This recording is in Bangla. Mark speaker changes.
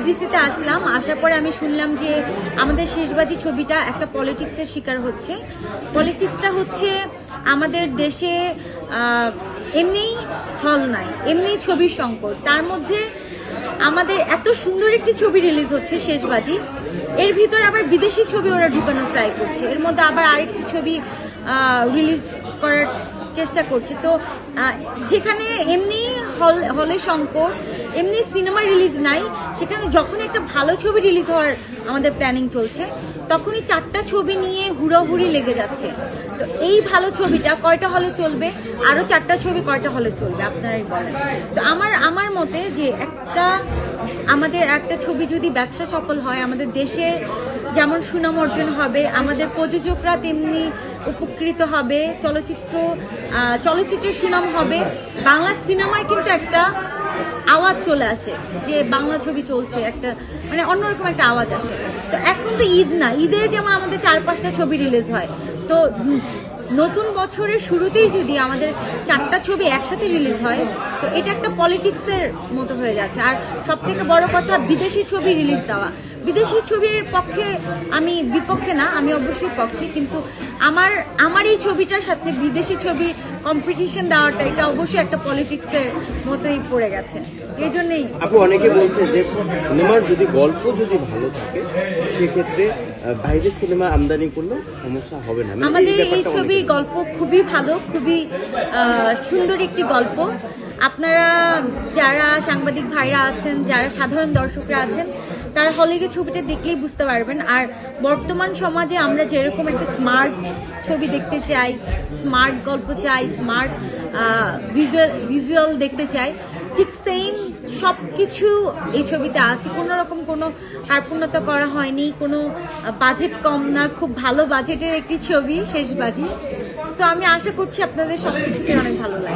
Speaker 1: ডিডিসিতে আসলাম, আসার পরে আমি শুনলাম যে আমাদের শেষবাজি ছবিটা একটা পলিটিক্সের শিকার হচ্ছে। পলিটিক্সটা হচ্ছে আমাদের দেশে এমনি হল নাই, এমনি ছবির সংকট, তার মধ্যে আমাদের এত সুন্দর একটি ছবি রিলিজ হচ্ছে শেষবাজি, এর ভিতরে আবার বিদেশি ছবি ওরা ঢুকানোর ট্রাই করছে, এর মধ্যে আবার আরেকটি ছবি রিলিজ করার চেষ্টা করছে। তো যেখানে এমনি হলে সংকট, এমনি সিনেমা রিলিজ নাই, সেখানে যখন একটা ভালো ছবি রিলিজ হওয়ার আমাদের প্ল্যানিং চলছে, তখনই 4টা ছবি নিয়ে হুড়োহুড়ি লেগে যাচ্ছে। তো এই ভালো ছবিটা কয়টা হলে চলবে, আরো 4টা ছবি কয়টা হলে চলবে আপনারাই বলেন। তো আমার মতে যে আমাদের একটা ছবি যদি ব্যবসা সফল হয়, আমাদের দেশে যেমন সুনাম অর্জন হবে, আমাদের প্রযোজকরা তেমনি উপকৃত হবে, চলচ্চিত্রের সুনাম হবে, বাংলা সিনেমায় কিন্তু একটা আওয়াজ চলে আসে যে বাংলা ছবি চলছে, একটা মানে অন্যরকম একটা আওয়াজ আসে। তো এখন তো ঈদ না, ঈদের যেমন আমাদের 4-5টা ছবি রিলিজ হয়, তো নতুন বছরের শুরুতেই যদি আমাদের 4টা ছবি একসাথে রিলিজ হয়, তো এটা একটা পলিটিক্সের মতো হয়ে যাচ্ছে। আর সব থেকে বড় কথা, বিদেশি ছবি রিলিজ দেওয়া, বিদেশি ছবির পক্ষে আমি বিপক্ষে না, আমি অবশ্যই পক্ষে, কিন্তু আমার এই ছবিটার সাথে বিদেশি ছবি কম্পিটিশন দেওয়াটা এটা অবশ্যই একটা পলিটিক্সের মতোই পড়ে গেছে। এই জন্যই
Speaker 2: আপু অনেকে বলছে যে সিনেমার যদি গল্প যদি ভালো থাকে, সেক্ষেত্রে বাইরের সিনেমা আমদানি করলে সমস্যা হবে না।
Speaker 1: আমাদের এই ছবির গল্প খুবই ভালো, খুবই সুন্দর একটি গল্প। আপনারা যারা সাংবাদিক ভাইরা আছেন, যারা সাধারণ দর্শকরা আছেন, তারা হলে গিয়ে ছবিটা দেখলেই বুঝতে পারবেন। আর বর্তমান সমাজে আমরা যেরকম একটা স্মার্ট ছবি দেখতে চাই, স্মার্ট গল্প চাই, স্মার্ট ভিজুয়াল দেখতে চাই, ঠিক সেম সবকিছু এই ছবিতে আছে। কোনো রকম কোনো কার্পণ্যতা করা হয়নি, কোনো বাজেট কম না, খুব ভালো বাজেটের একটি ছবি শেষবাজি। তো আমি আশা করছি আপনাদের সবকিছুতে অনেক ভালো লাগে।